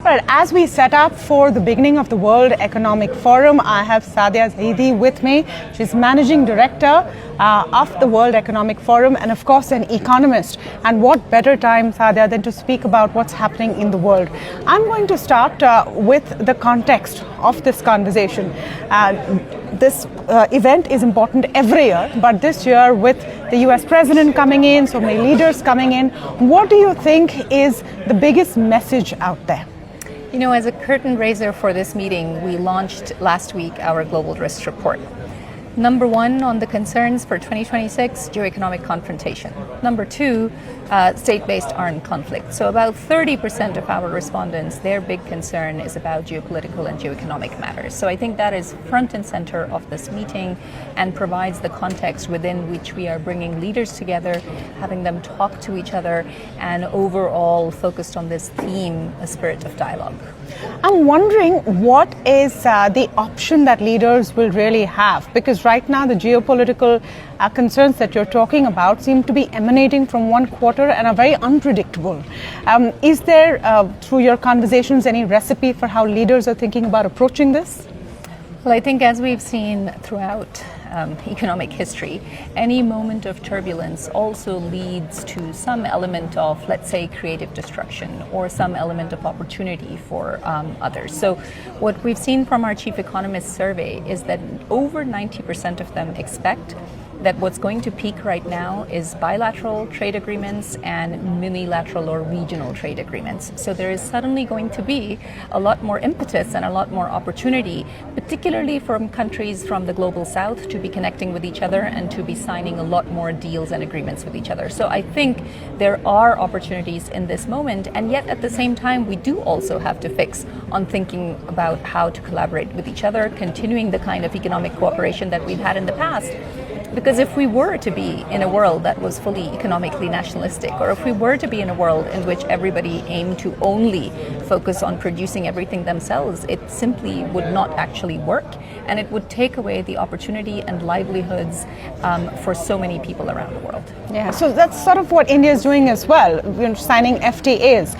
Right, as we set up for the beginning of the World Economic Forum, I have Saadia Zahidi with me. She's Managing Director of the World Economic Forum and of course an economist. And what better time, Saadia, than to speak about what's happening in the world. I'm going to start with the context of this conversation. This event is important every year, but this year with the US President coming in, so many leaders coming in, what do you think is the biggest message out there? You know, as a curtain raiser for this meeting, we launched last week our Global Risk Report. Number one on the concerns for 2026, geo-economic confrontation. Number two, state-based armed conflict. So about 30% of our respondents, their big concern is about geopolitical and geo-economic matters. So I think that is front and center of this meeting and provides the context within which we are bringing leaders together, having them talk to each other, and overall focused on this theme, a spirit of dialogue. I'm wondering what is the option that leaders will really have, because right now the geopolitical concerns that you're talking about seem to be emanating from one quarter and are very unpredictable. Is there, through your conversations, any recipe for how leaders are thinking about approaching this? Well, I think as we've seen throughout economic history, any moment of turbulence also leads to some element of, let's say, creative destruction or some element of opportunity for others. So what we've seen from our chief economist survey is that over 90% of them expect that what's going to peak right now is bilateral trade agreements and unilateral or regional trade agreements. So there is suddenly going to be a lot more impetus and a lot more opportunity, particularly from countries from the global south, to be connecting with each other and to be signing a lot more deals and agreements with each other. So I think there are opportunities in this moment, and yet at the same time we do also have to fix on thinking about how to collaborate with each other, continuing the kind of economic cooperation that we've had in the past. Because if we were to be in a world that was fully economically nationalistic, or if we were to be in a world in which everybody aimed to only focus on producing everything themselves, it simply would not actually work, and it would take away the opportunity and livelihoods for so many people around the world. Yeah, so that's sort of what India is doing as well, signing FTAs.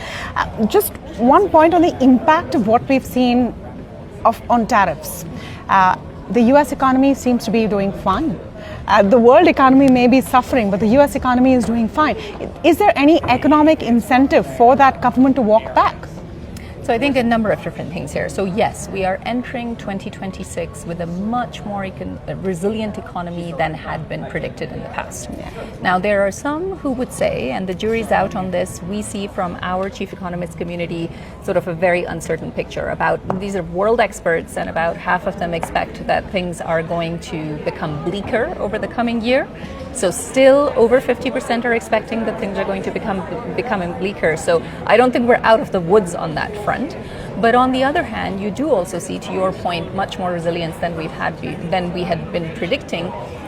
Just one point on the impact of what we've seen on tariffs. The US economy seems to be doing fine. The world economy may be suffering, but the US economy is doing fine. Is there any economic incentive for that government to walk back? So I think a number of different things here. So yes, we are entering 2026 with a much more resilient economy than had been predicted in the past. Yeah. Now there are some who would say, and the jury's out on this, we see from our chief economist community sort of a very uncertain picture about, these are world experts, and about half of them expect that things are going to become bleaker over the coming year. So still over 50% are expecting that things are going to becoming bleaker. So I don't think we're out of the woods on that front. But on the other hand, you do also see, to your point, much more resilience than we had been predicting.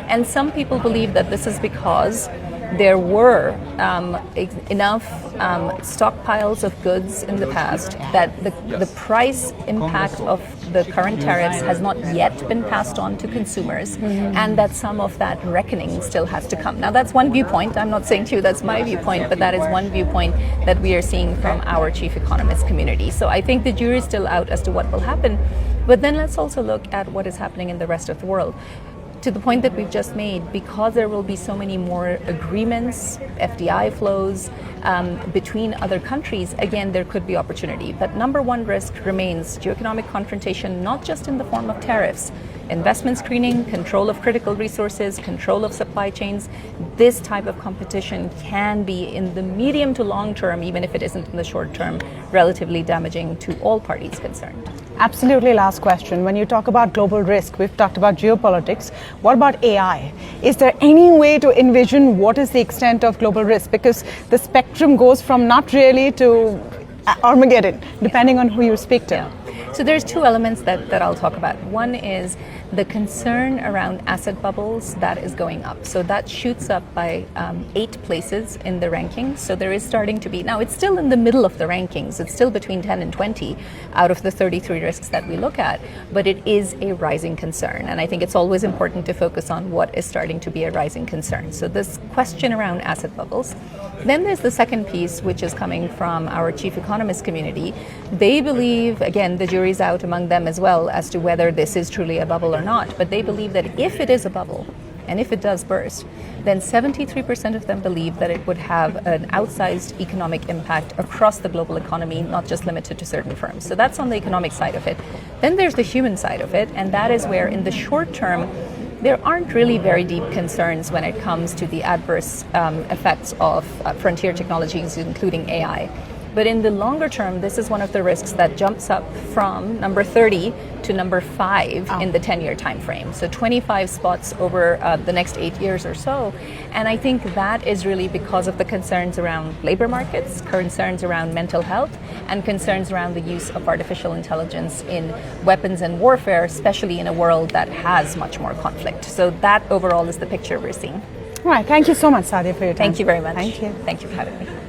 And some people believe that this is because there were enough stockpiles of goods in the past that the price impact of the current tariffs has not yet been passed on to consumers, and that some of that reckoning still has to come. Now that's one viewpoint. I'm not saying to you that's my viewpoint, but that is one viewpoint that we are seeing from our chief economist community. So I think the jury is still out as to what will happen. But then let's also look at what is happening in the rest of the world. To the point that we've just made, because there will be so many more agreements, FDI flows between other countries, again, there could be opportunity. But number one risk remains geo-economic confrontation, not just in the form of tariffs, investment screening, control of critical resources, control of supply chains. This type of competition can be, in the medium to long term, even if it isn't in the short term, relatively damaging to all parties concerned. Absolutely. Last question. When you talk about global risk, we've talked about geopolitics. What about AI? Is there any way to envision what is the extent of global risk? Because the spectrum goes from not really to Armageddon, depending on who you speak to. Yeah. So there's two elements that I'll talk about. One is the concern around asset bubbles, that is going up. So that shoots up by 8 places in the rankings. So there is starting to be, now it's still in the middle of the rankings, it's still between 10 and 20 out of the 33 risks that we look at, but it is a rising concern. And I think it's always important to focus on what is starting to be a rising concern. So this question around asset bubbles. Then there's the second piece, which is coming from our chief economist community. They believe, again, the jury's out among them as well as to whether this is truly a bubble or not, but they believe that if it is a bubble, and if it does burst, then 73% of them believe that it would have an outsized economic impact across the global economy, not just limited to certain firms. So that's on the economic side of it. Then there's the human side of it, and that is where in the short term, there aren't really very deep concerns when it comes to the adverse effects of frontier technologies, including AI. But in the longer term, this is one of the risks that jumps up from number 30 to number 5 in the 10-year time frame. So 25 spots over the next 8 years or so. And I think that is really because of the concerns around labor markets, concerns around mental health, and concerns around the use of artificial intelligence in weapons and warfare, especially in a world that has much more conflict. So that overall is the picture we're seeing. All right. Thank you so much, Saadia, for your time. Thank you very much. Thank you. Thank you for having me.